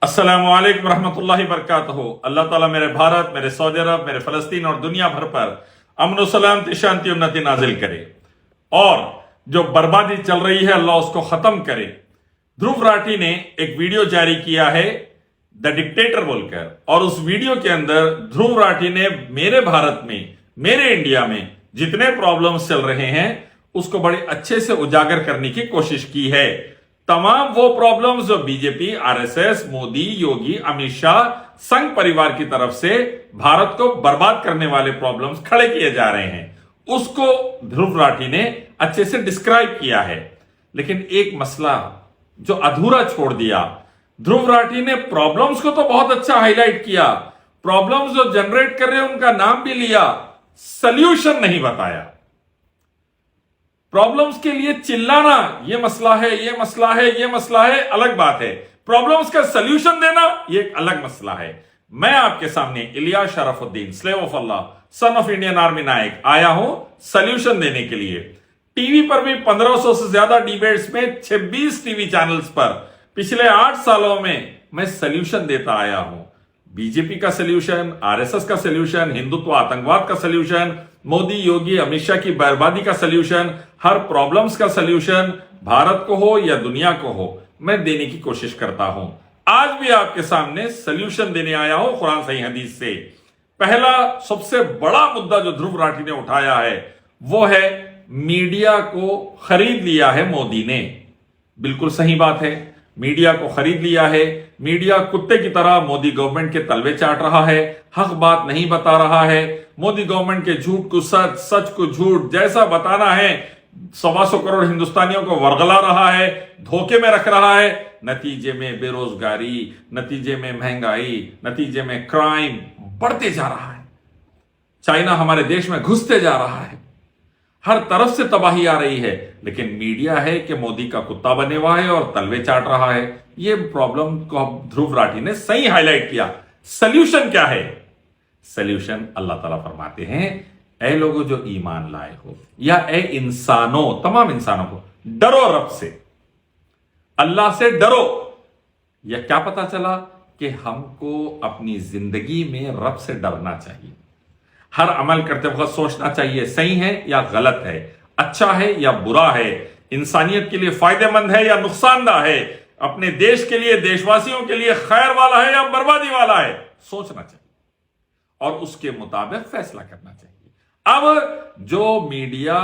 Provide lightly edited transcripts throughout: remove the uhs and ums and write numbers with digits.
अस्सलामुअलैकुम रहमतुल्लाहि बरकातहू। अल्लाह ताला मेरे भारत, मेरे सऊदी अरब, मेरे फलस्तीन और दुनिया भर पर अमन और सलामती, शांति उन्नति नाजिल करे और जो बर्बादी चल रही है अल्लाह उसको खत्म करे। ध्रुव राठी ने एक वीडियो जारी किया है द डिक्टेटर बोलकर, और उस वीडियो के अंदर ध्रुव राठी ने मेरे भारत में, मेरे इंडिया में जितने प्रॉब्लम्स चल रहे हैं उसको बड़े अच्छे से उजागर करने की कोशिश की है। तमाम वो प्रॉब्लम्स जो बीजेपी, आरएसएस, मोदी, योगी, अमित शाह, संघ परिवार की तरफ से भारत को बर्बाद करने वाले प्रॉब्लम्स खड़े किए जा रहे हैं, उसको ध्रुव राठी ने अच्छे से डिस्क्राइब किया है। लेकिन एक मसला जो अधूरा छोड़ दिया, ध्रुव राठी ने प्रॉब्लम्स को तो बहुत अच्छा हाईलाइट किया, प्रॉब्लम्स जो जनरेट कर रहे हैं उनका नाम भी लिया, सॉल्यूशन नहीं बताया। प्रॉब्लम्स के लिए चिल्लाना ये मसला है, ये मसला है, ये मसला है, अलग बात है। प्रॉब्लम्स का सॉल्यूशन देना ये एक अलग मसला है। मैं आपके सामने Ilyas Sharafuddin, slave of Allah, son of Indian Army Naik, आया हूं सॉल्यूशन देने के लिए। टीवी पर भी 1500 से ज्यादा डिबेट्स में 26 टीवी चैनल्स पर पिछले 8 सालों में मैं सॉल्यूशन देता आया हूं। बीजेपी का सॉल्यूशन, आरएसएस का सॉल्यूशन, हिंदुत्व आतंकवाद का सॉल्यूशन, मोदी, योगी, अमित शाह की बर्बादी का सॉल्यूशन, हर प्रॉब्लम्स का सॉल्यूशन, भारत को हो या दुनिया को हो, मैं देने की कोशिश करता हूं। आज भी आपके सामने सॉल्यूशन देने आया हूं कुरान सही हदीस से। पहला सबसे बड़ा मुद्दा जो ध्रुव राठी ने उठाया है वो है मीडिया को खरीद लिया है मोदी ने। बिल्कुल सही बात है, मीडिया को खरीद लिया है। मीडिया कुत्ते की तरह मोदी गवर्नमेंट के तलवे चाट रहा है, हक बात नहीं बता रहा है। मोदी गवर्नमेंट के झूठ को सच, सच को झूठ जैसा बताना है 125 करोड़ हिंदुस्तानियों को वर्गला रहा है, धोखे में रख रहा है। नतीजे में बेरोजगारी, नतीजे में महंगाई, नतीजे में क्राइम बढ़ते जा रहा है। चाइना हमारे देश में घुसते जा रहा है, हर तरफ से तबाही आ रही है, लेकिन मीडिया है कि मोदी का कुत्ता बने हुआ है और तलवे चाट रहा है। ये प्रॉब्लम को ध्रुव राठी ने सही हाईलाइट किया। सॉल्यूशन क्या है? सॉल्यूशन अल्लाह ताला फरमाते हैं, ऐ लोगों जो ईमान लाए हो, या ऐ इंसानों, तमाम इंसानों को डरो, रब से, अल्लाह से डरो। यह क्या पता चला कि हमको अपनी जिंदगी में रब से डरना चाहिए। हर अमल करते वक्त सोचना चाहिए सही है या गलत है, अच्छा है या बुरा है, इंसानियत के लिए फायदेमंद है या नुकसानदा है, अपने देश के लिए, देशवासियों के लिए खैर वाला है या बर्बादी वाला है, सोचना चाहिए और उसके मुताबिक फैसला करना चाहिए। अब जो मीडिया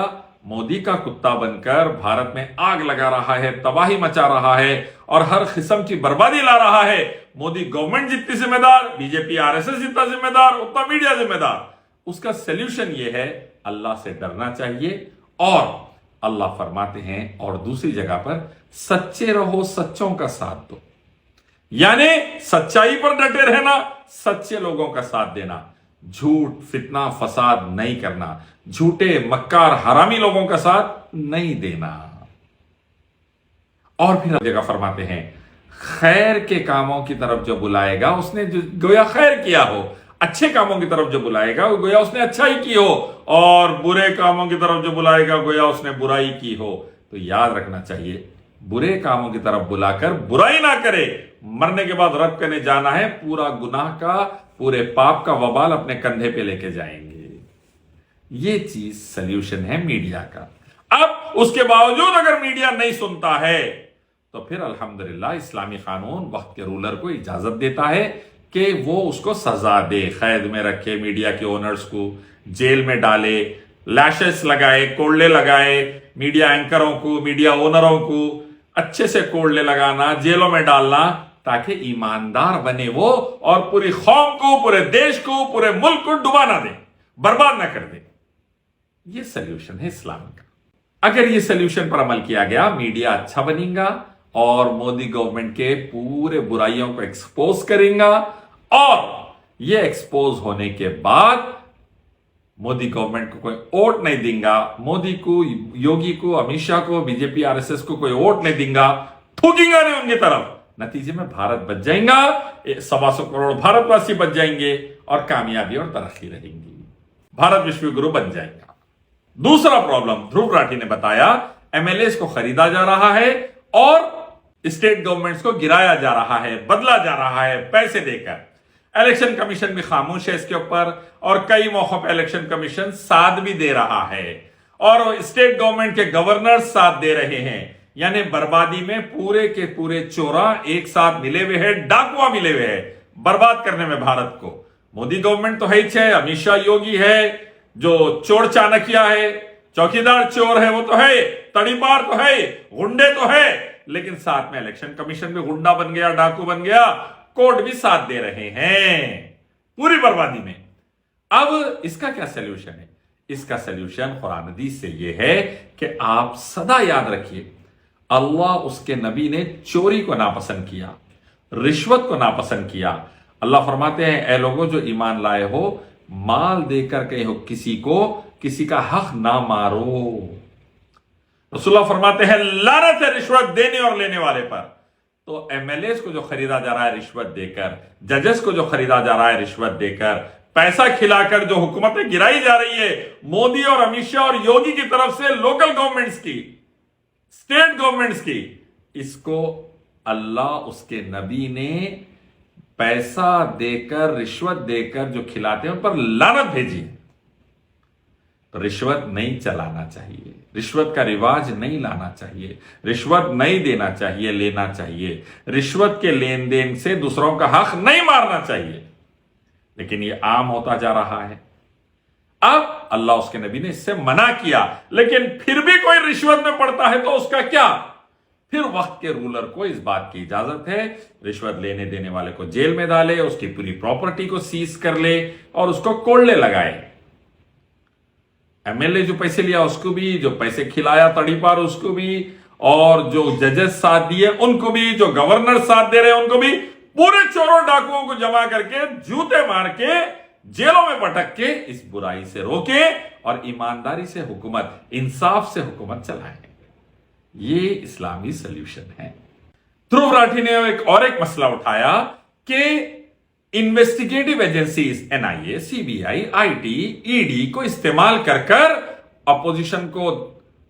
मोदी का कुत्ता बनकर भारत में आग लगा रहा है, तबाही मचा रहा है और हर किस्म की बर्बादी ला रहा है, मोदी गवर्नमेंट जितनी जिम्मेदार, बीजेपी आरएसएस जितना जिम्मेदार, उतना मीडिया जिम्मेदार। उसका सॉल्यूशन यह है, अल्लाह से डरना चाहिए। और अल्लाह फरमाते हैं और दूसरी जगह पर, सच्चे रहो, सच्चों का साथ दो, यानी सच्चाई पर डटे रहना, सच्चे लोगों का साथ देना, झूठ, फितना, फसाद नहीं करना, झूठे, मक्कार, हरामी लोगों का साथ नहीं देना। और फिर जगह फरमाते हैं, खैर के कामों की तरफ जो बुलाएगा उसने जो गोया खैर किया हो, अच्छे कामों की तरफ जो बुलाएगा वो गोया उसने अच्छा ही की हो, और बुरे कामों की तरफ जो बुलाएगा गोया उसने बुराई की हो। तो याद रखना चाहिए, बुरे कामों की तरफ बुलाकर बुराई ना करे, मरने के बाद रब करने जाना है, पूरा गुनाह का, पूरे पाप का वबाल अपने कंधे पे लेके जाएंगे। ये चीज सॉल्यूशन है मीडिया का। अब उसके बावजूद अगर मीडिया नहीं सुनता है तो फिर अल्हम्दुलिल्लाह इस्लामी कानून वक्त के रूलर को इजाजत देता है कि वो उसको सजा दे, कैद में रखे, मीडिया के ओनर्स को जेल में डाले, लैशेस लगाए, कोड़ले लगाए, मीडिया एंकरों को, मीडिया ओनरों को अच्छे से कोड़ले लगाना, जेलों में डालना, ताकि ईमानदार बने वो और पूरी कौम को, पूरे देश को, पूरे मुल्क को डुबा ना दे, बर्बाद ना कर दे। ये सॉल्यूशन है इस्लाम का। अगर ये सॉल्यूशन पर अमल किया गया, मीडिया अच्छा बनेगा और मोदी गवर्नमेंट के पूरे बुराइयों को एक्सपोज करेगा, और ये एक्सपोज होने के बाद मोदी गवर्नमेंट को कोई वोट नहीं देगा, मोदी को, योगी को, अमित शाह को, बीजेपी आरएसएस को कोई वोट नहीं देगा, थूकेंगा नहीं उनकी तरफ। नतीजे में भारत बच जाएगा, 125 करोड़ भारतवासी बच जाएंगे और कामयाबी और तरक्की रहेंगी, भारत विश्व गुरु बन जाएगा। दूसरा प्रॉब्लम ध्रुव राठी ने बताया, एमएलए को खरीदा जा रहा है और स्टेट गवर्नमेंट्स को गिराया जा रहा है, बदला जा रहा है पैसे देकर। इलेक्शन कमीशन भी खामोश है इसके ऊपर, और कई मौकों पर इलेक्शन कमीशन साथ भी दे रहा है, और स्टेट गवर्नमेंट के गवर्नर साथ दे रहे हैं। यानी बर्बादी में पूरे के पूरे चोरा एक साथ मिले हुए हैं, डाकुआ मिले हुए हैं बर्बाद करने में भारत को। मोदी गवर्नमेंट तो है ही है, अमित शाह योगी है, जो चोर चाणक्य है, चौकीदार चोर है वो तो है, तड़ीपार तो है, गुंडे तो है, लेकिन साथ में इलेक्शन कमीशन भी गुंडा बन गया, डाकू बन गया, कोर्ट भी साथ दे रहे हैं पूरी बर्बादी में। अब इसका क्या सलूशन है? इसका सलूशन कुरान हदीस से यह है कि आप सदा याद रखिए, अल्लाह उसके नबी ने चोरी को नापसंद किया, रिश्वत को नापसंद किया। अल्लाह फरमाते हैं, ऐ लोगों जो ईमान लाए हो, माल देकर कहीं हो किसी को किसी का हक ना मारो। रसूलुल्लाह फरमाते हैं, लानत है रिश्वत देने और लेने वाले पर। तो एमएलए को जो खरीदा जा रहा है रिश्वत देकर, जजेस को जो खरीदा जा रहा है रिश्वत देकर, पैसा खिलाकर जो हुकूमतें गिराई जा रही है मोदी और अमित शाह और योगी की तरफ से, लोकल गवर्नमेंट्स की, स्टेट गवर्नमेंट्स की, इसको अल्लाह उसके नबी ने पैसा देकर, रिश्वत देकर जो खिलाते हैं उन पर लानत भेजी। तो रिश्वत नहीं चलाना चाहिए, रिश्वत का रिवाज नहीं लाना चाहिए, रिश्वत नहीं देना चाहिए, लेना चाहिए। रिश्वत के लेन देन से दूसरों का हक नहीं मारना चाहिए, लेकिन यह आम होता जा रहा है। अब अल्लाह उसके नबी ने इससे मना किया, लेकिन फिर भी कोई रिश्वत में पड़ता है तो उसका क्या? फिर वक्त के रूलर को इस बात की इजाजत है, रिश्वत लेने देने वाले को जेल में डाले, उसकी पूरी प्रॉपर्टी को सीज कर ले और उसको कोड़ले लगाए। एमएलए जो पैसे लिया उसको भी, जो पैसे खिलाया तड़ीपार उसको भी, और जो जजेस साथ दिए उनको भी, जो गवर्नर साथ दे रहे हैं उनको भी, पूरे चोरों डाकुओं को जमा करके जूते मार के जेलों में पटक के इस बुराई से रोके और ईमानदारी से हुकूमत, इंसाफ से हुकूमत चलाएं। ये इस्लामी सॉल्यूशन है। ध्रुव राठी ने एक मसला उठाया कि investigative agencies NIA, CBI, IT, ED को इस्तेमाल कर अपोजिशन को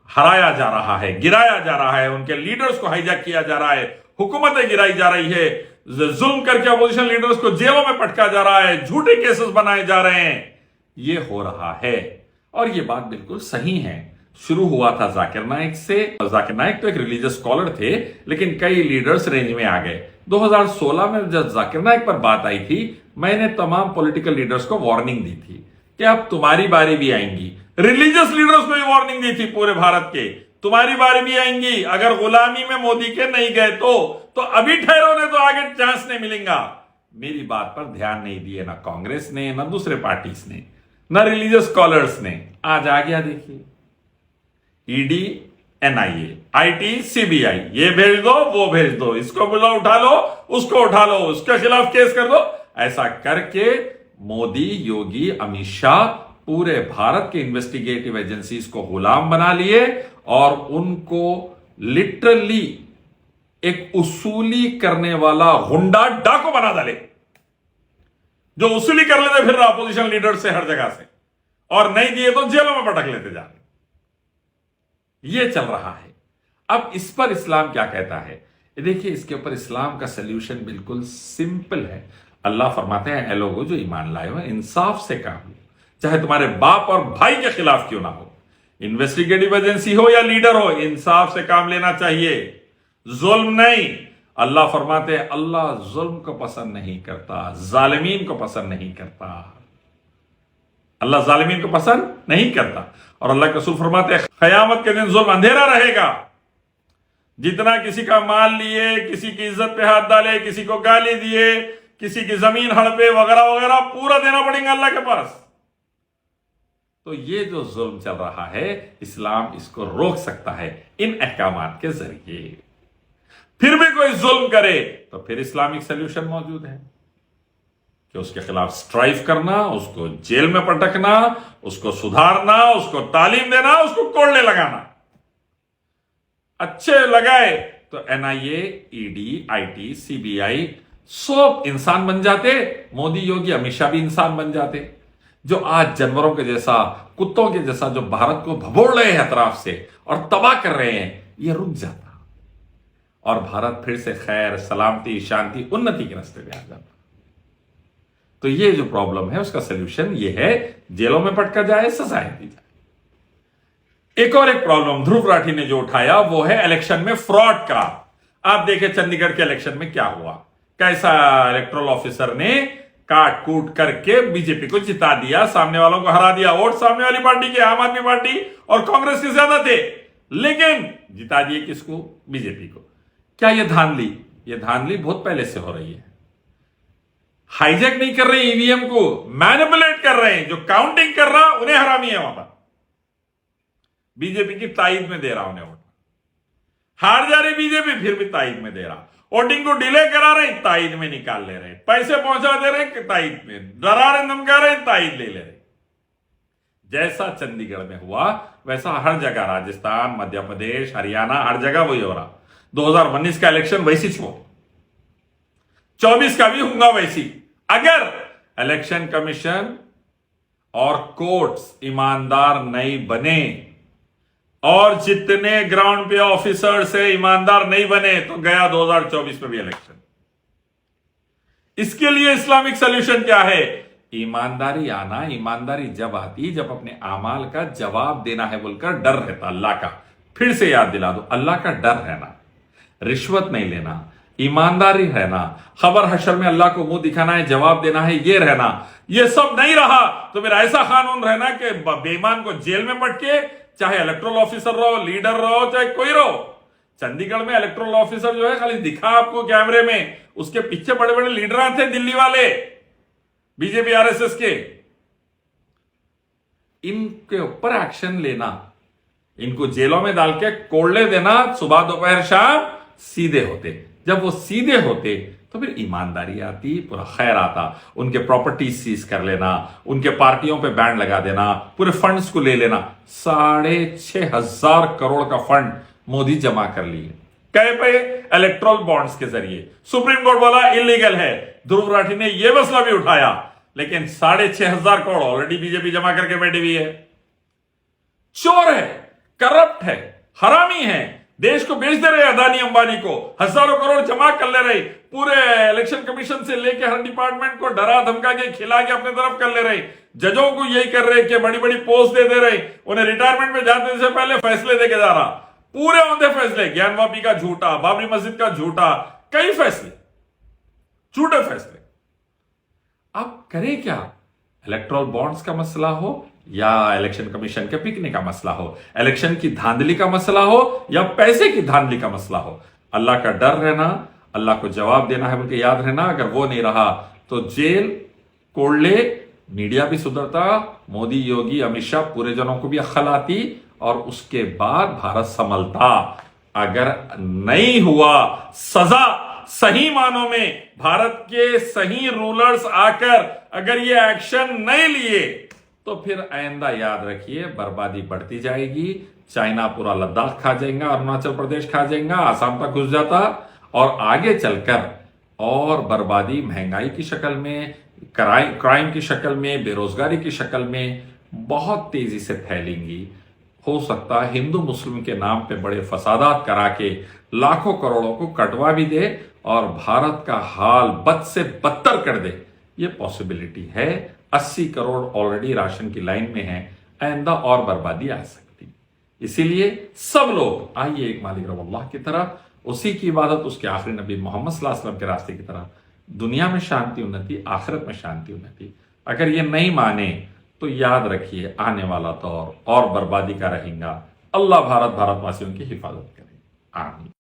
हराया जा रहा है, गिराया जा रहा है, उनके लीडर्स को हाईजैक किया जा रहा है, हुकूमतें गिराई जा रही है, जुल्म करके अपोजिशन लीडर्स को जेलों में पटका जा रहा है, झूठे केसेस बनाए जा रहे हैं। ये हो रहा है और ये बात बिल्कुल सही है। शुरू हुआ था जाकिर नाइक से। जाकिर नाइक तो एक रिलीजियस स्कॉलर थे, लेकिन कई लीडर्स रेंज में आ गए। 2016 में जब जाकिर नाइक पर बात आई थी, मैंने तमाम पॉलिटिकल लीडर्स को वार्निंग दी थी कि अब तुम्हारी बारी भी आएंगी। रिलीजियस लीडर्स को भी वार्निंग दी थी पूरे भारत के, तुम्हारी बारी भी आएंगी। अगर गुलामी में मोदी के नहीं गए तो अभी ठहरो, ने तो आगे चांस नहीं मिलेगा। मेरी बात पर ध्यान नहीं दिए ना कांग्रेस ने, ना दूसरे पार्टीज ने, ना रिलीजियस स्कॉलर्स ने। आज आ गया देखिए, ईडी, एनआईए, आईटी, सीबीआई, ये भेज दो, वो भेज दो, इसको बुलाओ, उठा लो, उसको उठा लो, उसके खिलाफ केस कर दो। ऐसा करके मोदी, योगी, अमित शाह पूरे भारत के इन्वेस्टिगेटिव एजेंसीज को गुलाम बना लिए और उनको लिटरली एक उसूली करने वाला गुंडा डाकू बना डाले, जो उसूली कर लेते फिर अपोजिशन लीडर से हर जगह से, और नहीं दिए तो जेलों में पटक लेते जा। ये चल रहा है। अब इस पर इस्लाम क्या कहता है? देखिए, इसके ऊपर इस्लाम का सल्यूशन बिल्कुल सिंपल है। अल्लाह फरमाते हैं, ऐ लोगों जो ईमान लाए हो, इंसाफ से काम लो, चाहे तुम्हारे बाप और भाई के खिलाफ क्यों ना हो। इन्वेस्टिगेटिव एजेंसी हो या लीडर हो, इंसाफ से काम लेना चाहिए, जुल्म नहीं। अल्लाह फरमाते हैं, अल्लाह जुल्म को पसंद नहीं करता, जालिमीन को पसंद नहीं करता। अल्लाह जालिमीन को पसंद नहीं करता। और अल्लाह के रसूल फरमाते हैं, क़यामत के दिन जुल्म अंधेरा रहेगा। जितना किसी का माल लिए, किसी की इज्जत पे हाथ डाले, किसी को गाली दिए, किसी की जमीन हड़पे वगैरह वगैरह, पूरा देना पड़ेगा अल्लाह के पास। तो ये जो जुल्म चल रहा है, इस्लाम इसको रोक सकता है इन अहकामात के जरिए। फिर भी कोई जुल्म करे तो फिर इस्लामिक सल्यूशन मौजूद है कि उसके खिलाफ स्ट्राइव करना, उसको जेल में पटकना, उसको सुधारना, उसको तालीम देना, उसको कोड़ले लगाना। अच्छे लगाए तो एनआईए, ईडी, आईटी, सीबीआई सब इंसान बन जाते। मोदी, योगी, अमित शाह भी इंसान बन जाते। जो आज जानवरों के जैसा, कुत्तों के जैसा जो भारत को भभोड़ रहे हैं अतराफ से और तबाह कर रहे हैं, ये रुक जाता। और भारत फिर से खैर, सलामती, शांति, उन्नति के रास्ते पे आ जाता। तो ये जो प्रॉब्लम है उसका सोल्यूशन ये है, जेलों में पटका जाए, सजाएं दी जाए। एक और एक प्रॉब्लम ध्रुव राठी ने जो उठाया वो है इलेक्शन में फ्रॉड का। आप देखें चंडीगढ़ के इलेक्शन में क्या हुआ, कैसा इलेक्टोरल ऑफिसर ने काट कूट करके बीजेपी को जिता दिया, सामने वालों को हरा दिया। वोट सामने वाली पार्टी के, आम आदमी पार्टी और कांग्रेस के ज्यादा थे, लेकिन जिता दिए किसको? बीजेपी को। क्या ये धांधली? ये धांधली बहुत पहले से हो रही है। हाईजैक नहीं कर रहे ईवीएम को, मैनिपुलेट कर रहे हैं। जो काउंटिंग कर रहा उन्हें हरामी है वहां पर, बीजेपी की ताईद में दे रहा उन्हें वोट। हार जा रही बीजेपी, फिर भी ताईद में दे रहा। वोटिंग को डिले करा रहे, ताईद में निकाल ले रहे। पैसे पहुंचा दे रहे, ताईद में डरा रहे, धमका रहे, ताईद ले रहे। जैसा चंडीगढ़ में हुआ वैसा हर जगह, राजस्थान, मध्य प्रदेश, हरियाणा, हर जगह वही हो रहा। 2019 का इलेक्शन वैसी छो, 24 का भी होगा वैसी। अगर इलेक्शन कमीशन और कोर्ट्स ईमानदार नहीं बने और जितने ग्राउंड पे ऑफिसर से ईमानदार नहीं बने, तो गया 2024 में भी इलेक्शन। इसके लिए इस्लामिक सॉल्यूशन क्या है? ईमानदारी आना। ईमानदारी जब आती, जब अपने आमाल का जवाब देना है बोलकर डर रहता अल्लाह का। फिर से याद दिला दो, अल्लाह का डर रहना, रिश्वत नहीं लेना, ईमानदारी रहना, खबर हशर में अल्लाह को मुंह दिखाना है, जवाब देना है, ये रहना। ये सब नहीं रहा तो फिर ऐसा कानून रहना कि बेईमान को जेल में पटके, चाहे इलेक्टोरल ऑफिसर रहो, लीडर रहो, चाहे कोई रहो। चंडीगढ़ में इलेक्टोरल ऑफिसर जो है खाली दिखा आपको कैमरे में, उसके पीछे बड़े बड़े लीडर थे दिल्ली वाले, बीजेपी आरएसएस के। इनके ऊपर एक्शन लेना, इनको जेलों में डाल के कोड़ले देना, सुबह दोपहर शाम सीधे होते। जब वो सीधे होते तो फिर ईमानदारी आती, पूरा खैर आता। उनके प्रॉपर्टीज सीज कर लेना, उनके पार्टियों पे बैन लगा देना, पूरे फंड्स को ले लेना। 6,500 करोड़ का फंड मोदी जमा कर लिए, कहे पे? इलेक्ट्रल बॉन्ड्स के जरिए। सुप्रीम कोर्ट बोला इलीगल है, ध्रुव राठी ने यह मसला भी उठाया, लेकिन 6,500 करोड़ ऑलरेडी बीजेपी जमा करके बैठी हुई है। चोर है, करप्ट है, हरामी है, देश को बेच दे रहे अदानी अंबानी को, हजारों करोड़ जमा कर ले रहे, पूरे इलेक्शन कमीशन से लेके हर डिपार्टमेंट को डरा धमका के खिला के अपने तरफ कर ले रहे। जजों को यही कर रहे कि बड़ी बड़ी पोस्ट दे रहे, उन्हें रिटायरमेंट में जाने से पहले फैसले देके जा रहा। पूरे औंधे फैसले, ज्ञानवापी का झूठा, बाबरी मस्जिद का झूठा, कई फैसले, झूठे फैसले। अब करें क्या? इलेक्ट्रल बॉन्ड्स का मसला हो या इलेक्शन कमीशन के पिकने का मसला हो, इलेक्शन की धांधली का मसला हो या पैसे की धांधली का मसला हो, अल्लाह का डर रहना, अल्लाह को जवाब देना है बोल के याद रहना। अगर वो नहीं रहा तो जेल, कोड़ले, मीडिया भी सुधरता, मोदी, योगी, अमित शाह पूरे जनों को भी अक्ल आती और उसके बाद भारत संभलता। अगर नहीं हुआ, सजा सही मानों में भारत के सही रूलर्स आकर अगर ये एक्शन नहीं लिए तो फिर आइंदा याद रखिए बर्बादी बढ़ती जाएगी। चाइना पूरा लद्दाख खा जाएगा, अरुणाचल प्रदेश खा जाएगा, आसाम तक घुस जाता और आगे चलकर और बर्बादी महंगाई की शक्ल में, क्राइम की शक्ल में, बेरोजगारी की शक्ल में बहुत तेजी से फैलेंगी। हो सकता है हिंदू मुस्लिम के नाम पे बड़े फसादात करा के लाखों करोड़ों को कटवा भी दे और भारत का हाल बद से बदतर कर दे। ये पॉसिबिलिटी है। 80 करोड़ ऑलरेडी राशन की लाइन में है, आइंदा और बर्बादी आ सकती। इसीलिए सब लोग आइए एक मालिक रब अल्लाह की तरफ, उसी की इबादत, उसके आखिरी नबी मोहम्मद सल्लल्लाहु अलैहि वसल्लम के रास्ते की तरफ। दुनिया में शांति उन्नति, आखिरत में शांति उन्नति। अगर ये नहीं माने तो याद रखिए आने वाला दौर और बर्बादी का रहेगा। अल्लाह भारतवासियों की हिफाजत करे। आमीन।